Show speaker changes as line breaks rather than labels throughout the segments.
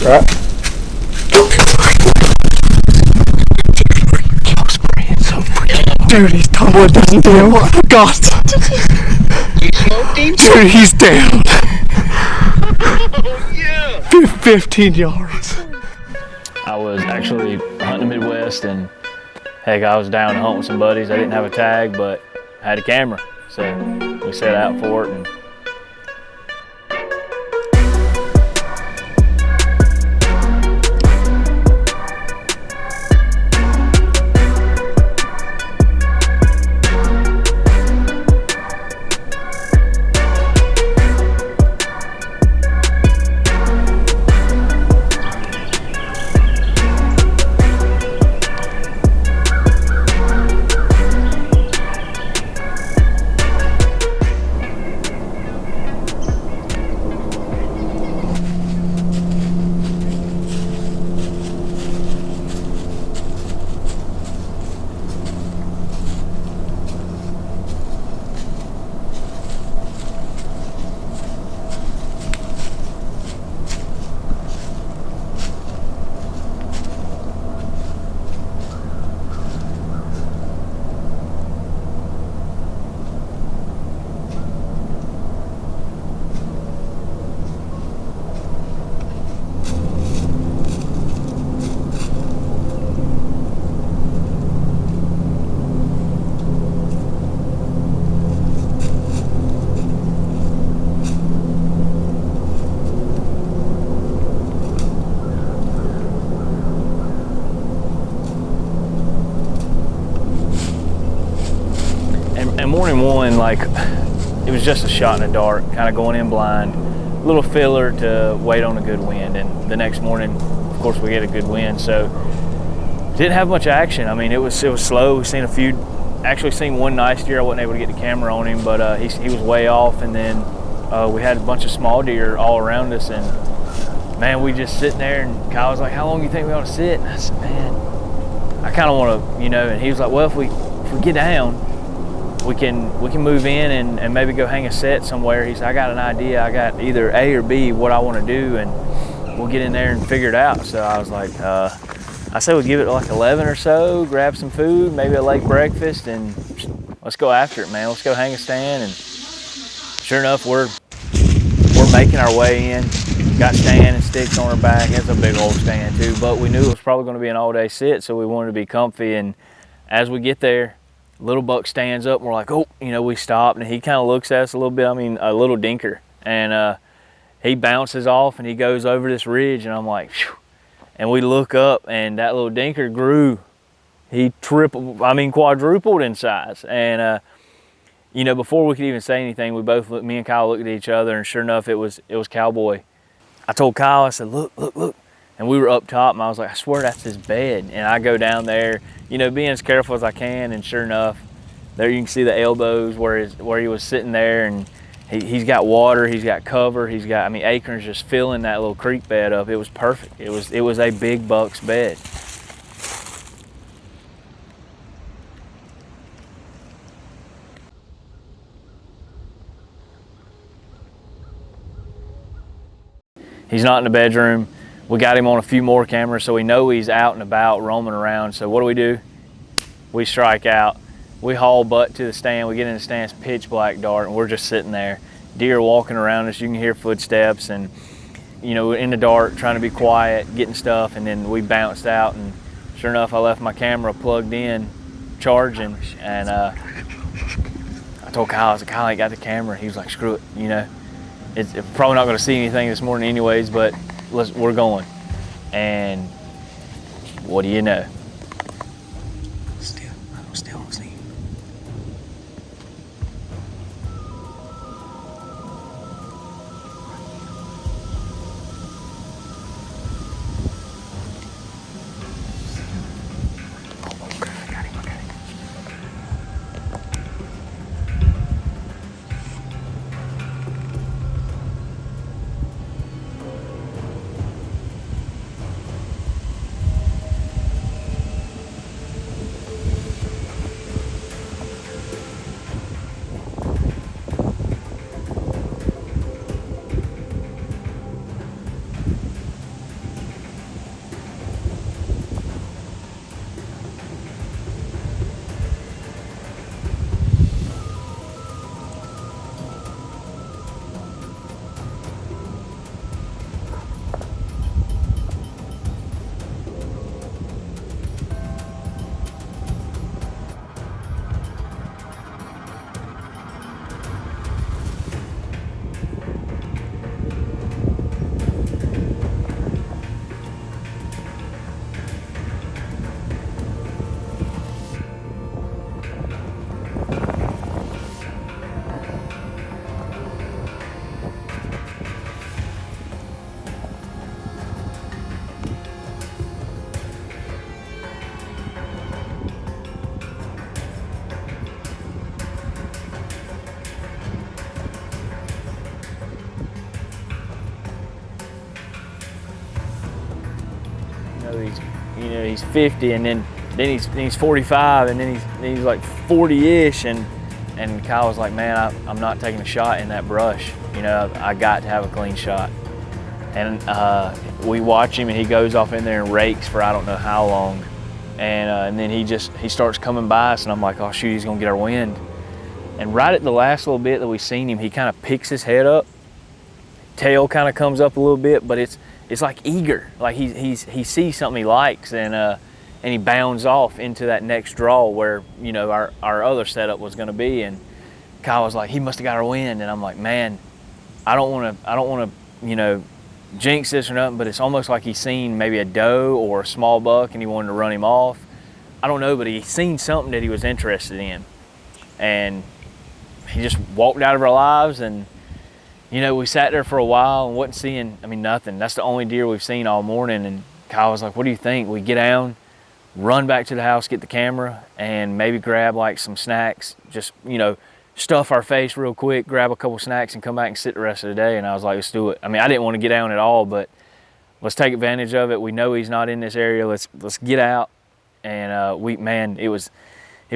Right. Dude, he's tumbling down the hill. Oh God.
You smoked him?
Dude, he's down.
Oh, yeah.
15 yards.
I was actually hunting the Midwest, and heck, I was down to hunt with some buddies. I didn't have a tag, but I had a camera. So we set out for it. And morning one, like, it was just a shot in the dark, kind of going in blind, a little filler to wait on a good wind. And the next morning, of course, we get a good wind, so didn't have much action. I mean, it was slow. We actually seen one nice deer. I wasn't able to get the camera on him, but he was way off. And then we had a bunch of small deer all around us, and man, we just sitting there, and Kyle was like, "How long do you think we ought to sit?" And I said, "Man, I kind of want to, you know." And he was like, "Well, if we get down, we can move in and maybe go hang a set somewhere." He said, "I got an idea. I got either A or B what I want to do, and we'll get in there and figure it out." So I was like, I say we give it like 11 or so, grab some food, maybe a late breakfast, and let's go after it, man. Let's go hang a stand. And sure enough, we're making our way in. Got stand and sticks on our back. It's a big old stand too, but we knew it was probably going to be an all-day sit, so we wanted to be comfy. And as we get there, little buck stands up, and we're like, "Oh," you know, we stop, and he kind of looks at us a little bit. I mean, a little dinker, and he bounces off, and he goes over this ridge, and I'm like, "Phew." And we look up, and that little dinker grew. He quadrupled in size. And you know, before we could even say anything, me and Kyle looked at each other, and sure enough, it was Cowboy. I told Kyle, I said, "Look, look, look." And we were up top, and I was like, "I swear that's his bed." And I go down there, you know, being as careful as I can, and sure enough, there you can see the elbows where he was sitting there, and he's got water, he's got cover, he's got, I mean, acorns just filling that little creek bed up. It was perfect. It was a big buck's bed. He's not in the bedroom. We got him on a few more cameras, so we know he's out and about roaming around. So what do? We strike out. We haul butt to the stand. We get in the stand, it's pitch black dark, and we're just sitting there. Deer walking around us. You can hear footsteps, and you know, in the dark, trying to be quiet, getting stuff. And then we bounced out, and sure enough, I left my camera plugged in, charging. And I told Kyle, I said, "Kyle ain't got the camera." He was like, "Screw it, you know. It's probably not going to see anything this morning anyways, but we're going." And what do you know?
Still don't see him. Okay, I got him.
he's 50, and then he's 45, and then he's like 40-ish, and Kyle was like, man, I'm not taking a shot in that brush. I got to have a clean shot. And we watch him, and he goes off in there and rakes for I don't know how long, and then he starts coming by us, and I'm like, oh shoot, he's gonna get our wind. And right at the last little bit that we seen him, he kind of picks his head up, tail kind of comes up a little bit, but it's like eager, like he sees something he likes, and he bounds off into that next draw where our other setup was going to be. And Kyle was like, he must have got our wind, and I'm like, man, I don't want to jinx this or nothing, but it's almost like he's seen maybe a doe or a small buck and he wanted to run him off. I don't know, but he seen something that he was interested in, and he just walked out of our lives. And we sat there for a while and wasn't seeing, nothing. That's the only deer we've seen all morning. And Kyle was like, what do you think? We get down, run back to the house, get the camera, and maybe grab like some snacks, just, stuff our face real quick, grab a couple snacks, and come back and sit the rest of the day. And I was like, let's do it. I didn't want to get down at all, but let's take advantage of it. We know he's not in this area. Let's get out. And it was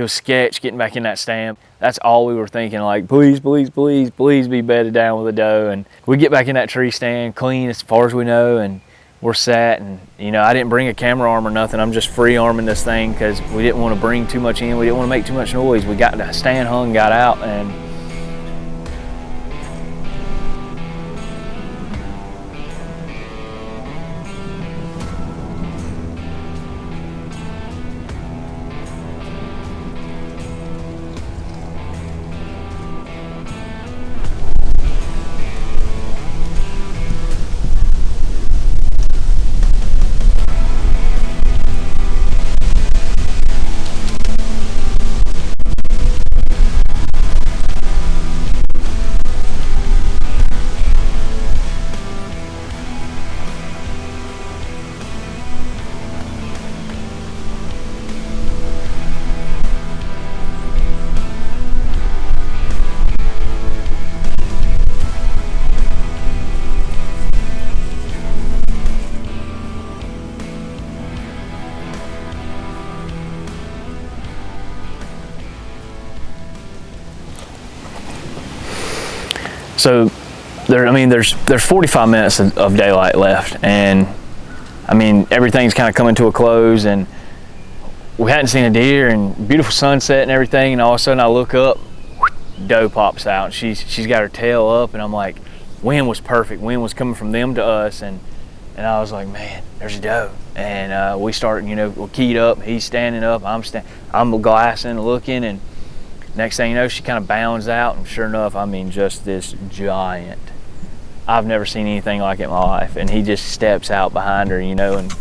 sketch getting back in that stand. That's all we were thinking, like, please, please, please, please be bedded down with a doe. And we get back in that tree stand clean as far as we know, and we're sat. And I didn't bring a camera arm or nothing. I'm just free arming this thing because we didn't want to bring too much in. We didn't want to make too much noise. We got the stand hung, got out, and so there's 45 minutes of daylight left, and everything's kind of coming to a close, and we hadn't seen a deer, and beautiful sunset and everything, and all of a sudden I look up, doe pops out, and she's got her tail up, and I'm like, wind was perfect. Wind was coming from them to us, and I was like, man, there's a doe. And we start, we're keyed up, he's standing up, I'm glassing, looking, and next thing you know, she kind of bounds out, and sure enough, just this giant. I've never seen anything like it in my life. And he just steps out behind her, and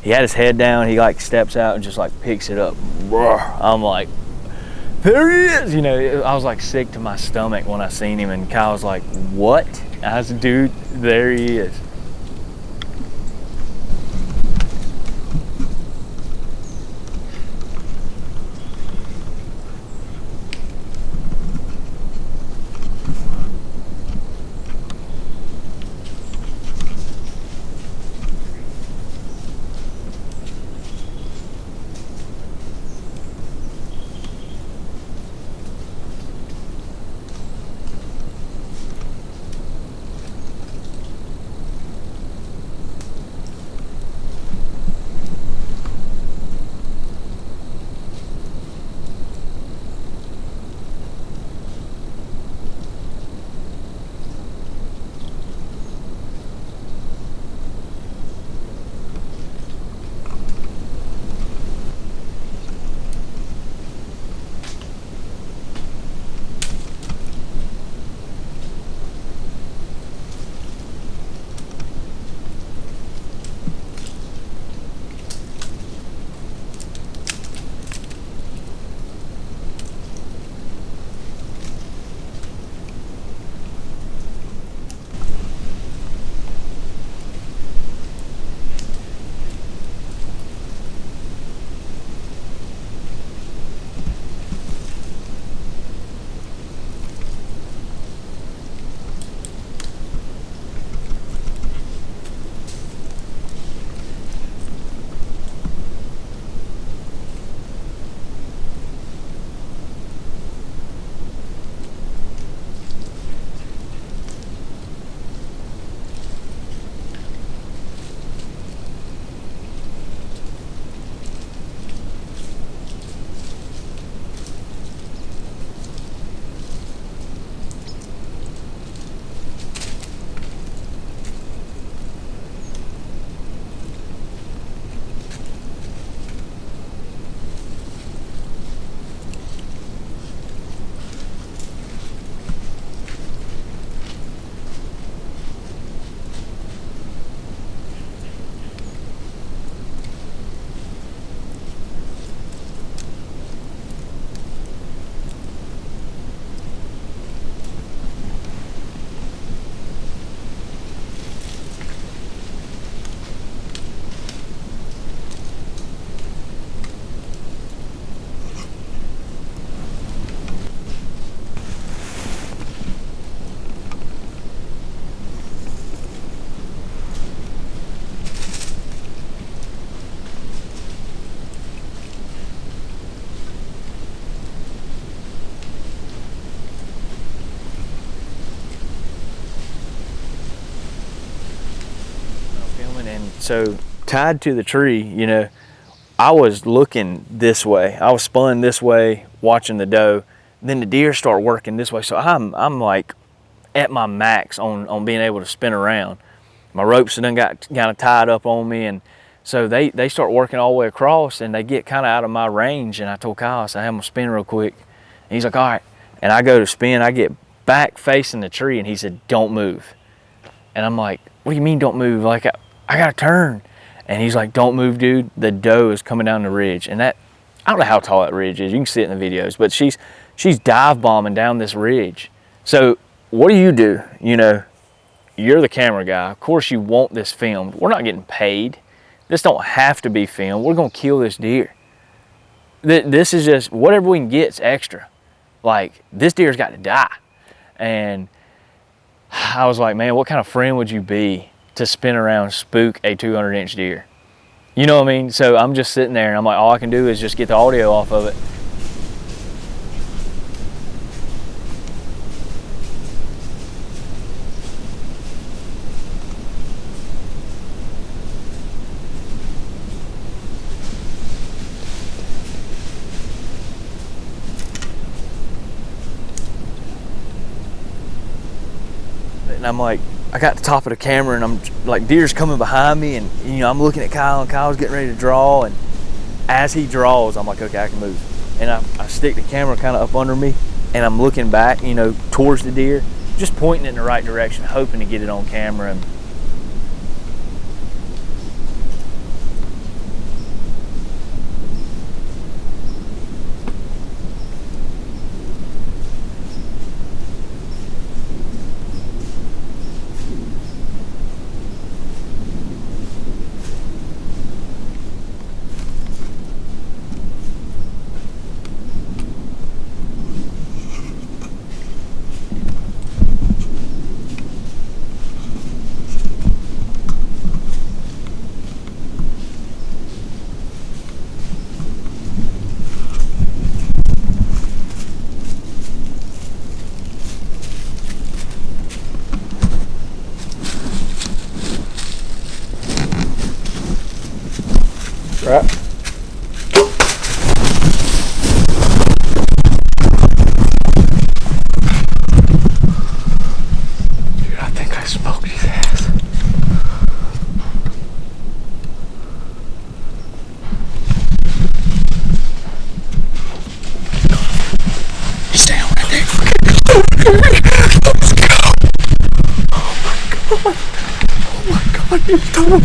he had his head down. He like steps out and just like picks it up. I'm like, there he is. I was like sick to my stomach when I seen him, and Kyle was like, what? I was, dude, there he is. And so tied to the tree, you know, I was looking this way. I was spun this way, watching the doe. Then the deer start working this way. So I'm like at my max on being able to spin around. My ropes done got kind of tied up on me, and so they start working all the way across, and they get kind of out of my range. And I told Kyle, I said, "Hey, I'm gonna spin real quick." And he's like, "All right." And I go to spin. I get back facing the tree, and he said, "Don't move." And I'm like, "What do you mean don't move? Like I gotta turn." And he's like, "Don't move, dude. The doe is coming down the ridge." And that, I don't know how tall that ridge is. You can see it in the videos, but she's dive bombing down this ridge. So what do? You know, you're the camera guy. Of course you want this filmed. We're not getting paid. This don't have to be filmed. We're gonna kill this deer. This is just whatever we can get's extra. Like, this deer's got to die. And I was like, man, what kind of friend would you be to spin around spook a 200-inch deer? You know what I mean? So I'm just sitting there and I'm like, all I can do is just get the audio off of it. And I'm like, I got the top of the camera and I'm like, deer's coming behind me, and you know, I'm looking at Kyle, and Kyle's getting ready to draw, and as he draws, I'm like, okay, I can move. And I stick the camera kind of up under me, and I'm looking back, you know, towards the deer, just pointing in the right direction, hoping to get it on camera. And right.
Dude, I think I smoked his ass. Stand right there. Let's go. Oh my god, he's coming.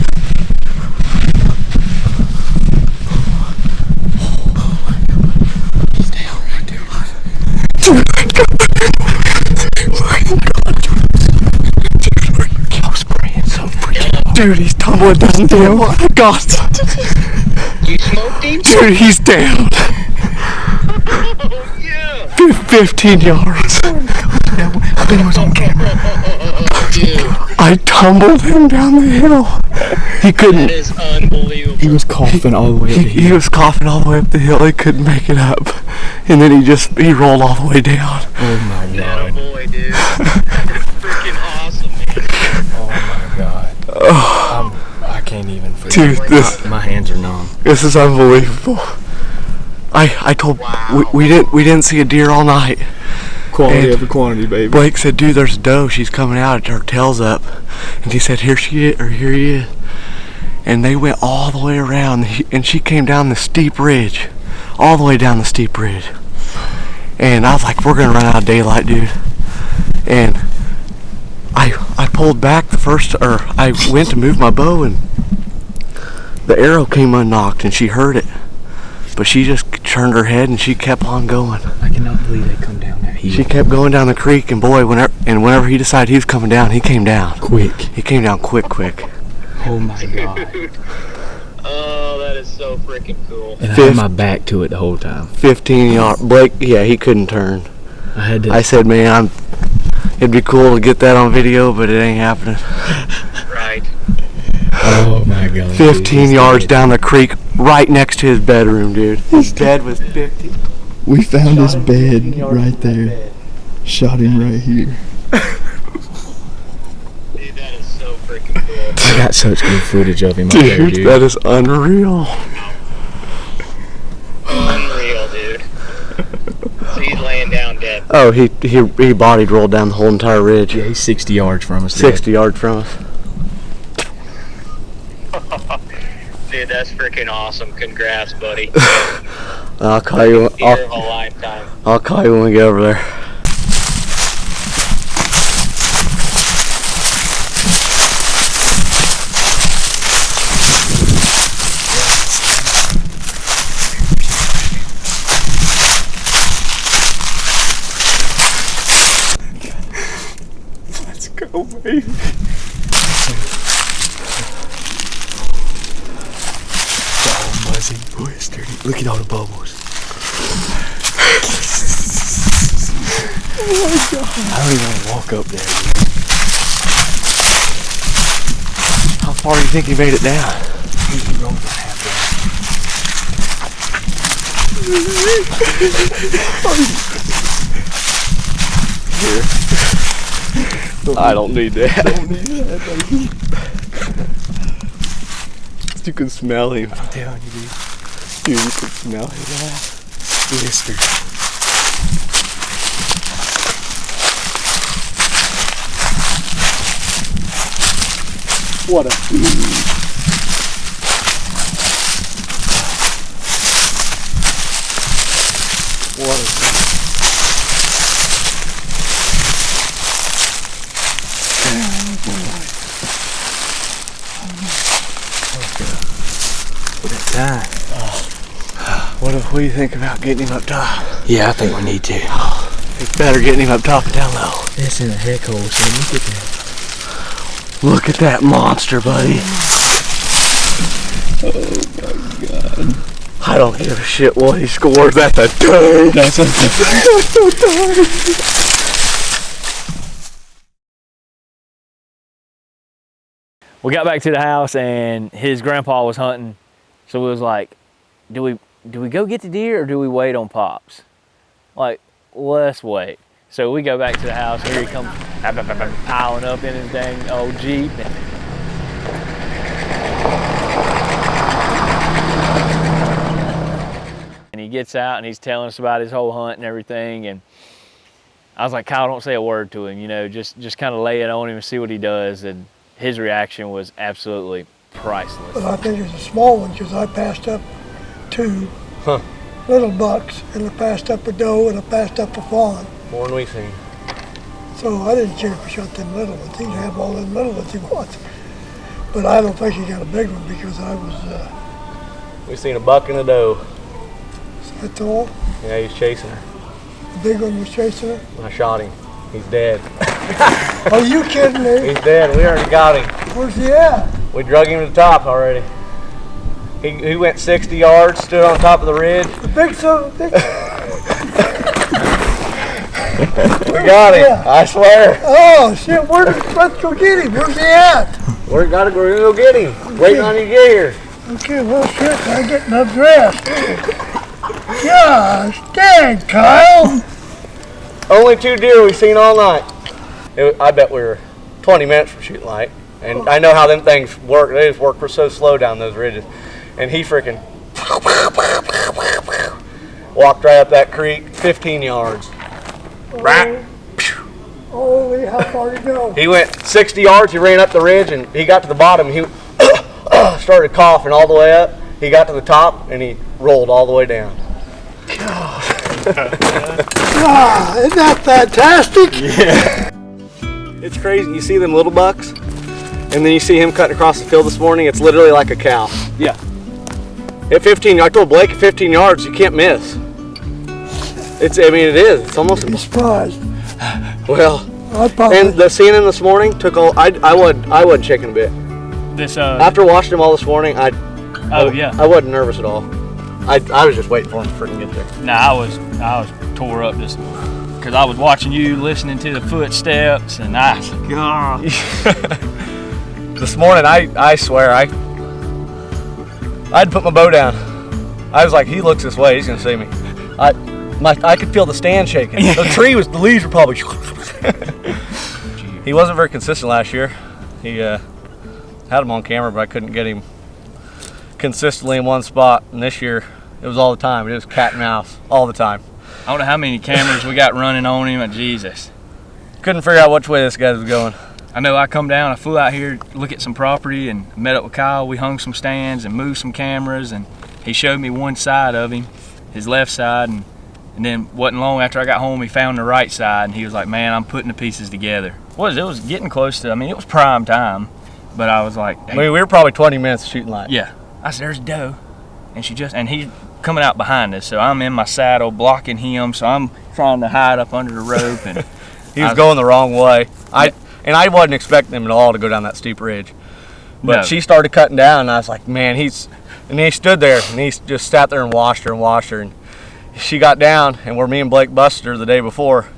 Dude, he's tumbling down the hill. Oh my god.
You smoked him?
Dude, he's down.
Oh, yeah.
15 yards. I think it was on camera.
Dude,
I tumbled him down the hill. He couldn't.
that is unbelievable.
He was coughing all the way up the hill.
He was coughing all the way up the hill. He couldn't make it up. And then he rolled all the way down.
Oh my
That a
god.
boy, dude. That's freaking awesome, man.
Oh my god. I can't even
Dude,
my hands are numb.
this is unbelievable. I told
Wow.
we didn't see a deer all night.
Quality
And
over quantity, baby.
Blake said, "Dude, there's a doe. She's coming out. Her tail's up." And he said, "Here she is," or "Here he is." And they went all the way around, and she came down the steep ridge, all the way down the steep ridge. And I was like, "We're gonna run out of daylight, dude." And I pulled back I went to move my bow, and the arrow came unnocked, and she heard it. But she just turned her head and she kept on going.
I cannot believe they come down that hill.
She kept going down the creek, and boy, whenever he decided he was coming down, he came down.
Quick.
He came down quick.
Oh my god.
Oh, that is so freaking cool.
And I had my back to it the whole time.
15 yards. Blake, yeah, he couldn't turn.
I had to.
I said, man, it'd be cool to get that on video, but it ain't happening.
Right.
Oh my god.
15 yards down the creek, right next to his bedroom, dude. His bed was 50.
We found his
Shot him
bed
15 yards
right
from that
there.
bed.
Shot him right here.
Dude, that is so freaking freaking cool.
I got such good footage of him up there,
Dude,
dude.
that is unreal.
Unreal, dude. So he's laying down dead.
Oh, he bodied rolled down the whole entire ridge.
Yeah, he's 60 yards from us.
60 yards from us.
Dude, that's freaking awesome. Congrats, buddy.
I'll call you.
Deer of a lifetime.
I'll call you when we get over there. Let's go, baby.
Boy, it's dirty. Look at all the bubbles. Oh my God. I don't even want to walk up there.
How far do you think he made it down?
He rolled about halfway.
I don't need that.
Don't need that, baby.
You can smell him.
I'm telling you, dude.
Dude, you can smell his ass.
Blister.
What a
Time.
What do we think about getting him up top?
Yeah, I think we need to.
It's better getting him up top and down low.
It's in a heck hole, son. Look at that.
Look at that monster, buddy.
Oh my God.
I don't give a shit what he scores. That's a turd.
That's a
We got back to the house and his grandpa was hunting. So it was like, do we go get the deer or do we wait on Pops? Like, let's wait. So we go back to the house. Here he comes piling up in his dang old Jeep. And he gets out and he's telling us about his whole hunt and everything. And I was like, Kyle, don't say a word to him, you know, just kind of lay it on him and see what he does. And his reaction was absolutely priceless.
But I think it's a small one because I passed up two little bucks and I passed up a doe and I passed up a fawn.
More than we've seen.
So I didn't care if he shot them little ones. He can have all them little ones he wants. But I don't think he got a big one because I was,
We've seen a buck and a doe.
that's all.
Yeah, he's chasing her.
The big one was chasing her.
I shot him. He's dead.
Are you kidding me?
He's dead. We already got him.
Where's he at?
We drug him to the top already. He went 60 yards, stood on top of the ridge.
The big son of a bitch.
We got him,
Yeah.
I swear.
Oh shit, let's go get him. Where's he at?
We're gonna go get him. Waiting on you to get here.
Okay, well shit, I'm getting undressed. Gosh dang, Kyle.
Only 2 deer we've seen all night. I bet we were 20 minutes from shooting light. And I know how them things work. They just work so slow down those ridges. And he freaking walked right up that creek, 15 yards. Right.
Holy, how far to go?
He went 60 yards, he ran up the ridge, and he got to the bottom. He started coughing all the way up. He got to the top, and he rolled all the way down.
Ah, isn't that fantastic?
Yeah. It's crazy. You see them little bucks, and then you see him cutting across the field this morning. It's literally like a cow.
Yeah.
At 15, I told Blake at 15 yards, you can't miss. It is. It's almost,
Be surprised.
well,
I'd probably,
and the seeing him this morning took all, I wasn't shaking a bit.
This
After watching him all this morning, I wasn't nervous at all. I was just waiting for him to freaking get there.
Nah, I was tore up just because I was watching you, listening to the footsteps, and I was like, God.
This morning, I swear, I'd put my bow down. I was like, he looks this way, he's gonna see me. I could feel the stand shaking. The leaves were probably. He wasn't very consistent last year. He had him on camera, but I couldn't get him consistently in one spot. And this year, it was all the time. It was cat and mouse all the time.
I don't know how many cameras we got running on him, but Jesus.
Couldn't figure out which way this guy was going.
I know I come down, I flew out here to look at some property and met up with Kyle. We hung some stands and moved some cameras, and he showed me one side of him, his left side, and then wasn't long after I got home, he found the right side, and he was like, man, I'm putting the pieces together. It was getting close to, I mean, it was prime time, but I was like, hey.
I mean, we were probably 20 minutes shooting light.
Yeah. I said, there's doe. And he's coming out behind us, so I'm in my saddle blocking him, so I'm trying to hide up under the rope. And
he was going the wrong way. And I wasn't expecting him at all to go down that steep ridge. But
No.
she started cutting down, and I was like, man, and he stood there, and he just sat there and watched her. And she got down, and where me and Blake busted her the day before,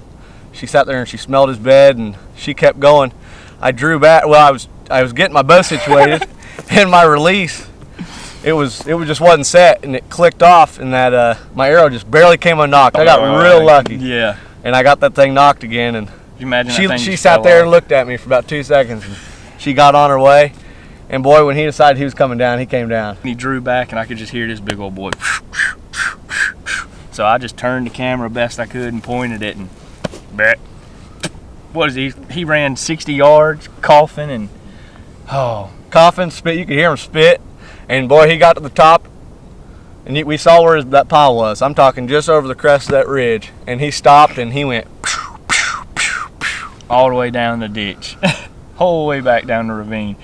she sat there and she smelled his bed, and she kept going. I drew back. Well, I was getting my bow situated, and my release, it just wasn't set, and it clicked off, and that my arrow just barely came unnocked. I got real lucky.
Yeah.
And I got that thing knocked again, and
You imagine that thing
she
just
sat
fell
there
off.
and looked at me for about 2 seconds. And she got on her way, and boy, when he decided he was coming down, he came down.
He drew back, and I could just hear this big old boy. So I just turned the camera best I could and pointed it, and what is he? He ran 60 yards, coughing, and
Coughing, spit. You could hear him spit, and boy, he got to the top, and we saw where that pile was. I'm talking just over the crest of that ridge, and he stopped, and he went
all the way down the ditch, whole way back down the ravine.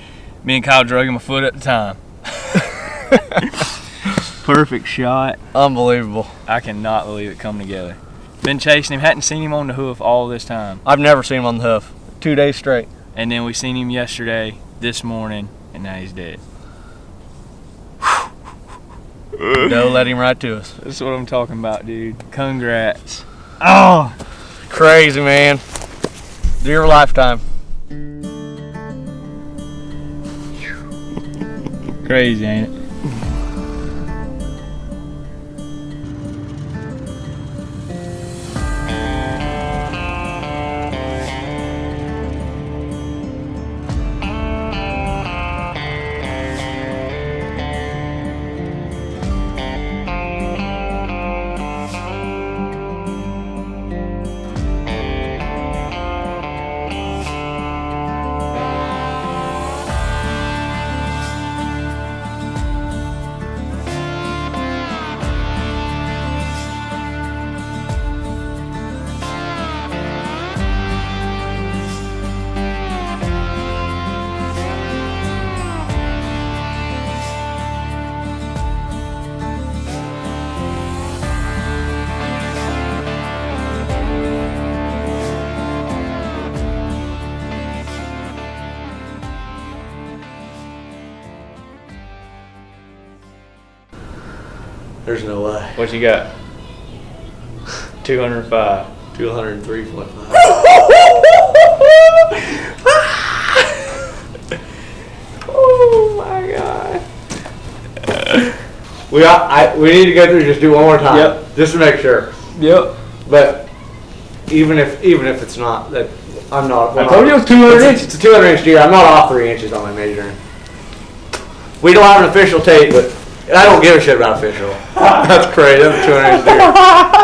Me and Kyle drug him a foot at the time. Perfect shot.
unbelievable.
I cannot believe it come together. Been chasing him, hadn't seen him on the hoof all this time.
I've never seen him on the hoof. 2 days straight.
And then we seen him yesterday, this morning, and now he's dead.
Doe led him right to us.
That's what I'm talking about, dude. Congrats. Oh,
Crazy, man. Deer of a lifetime.
crazy, ain't it?
There's no way.
What you got? 205.
203.5.
Oh my god.
We need to go through just do one more time.
Yep.
Just to make sure.
Yep.
But even if it's not, that I'm not.
I told you it was 200 inches.
It's a 200-inch deer. I'm not off 3 inches on my measuring. We don't have an official tape, but I don't give a shit about official. That's crazy. That's a 200-inch deer.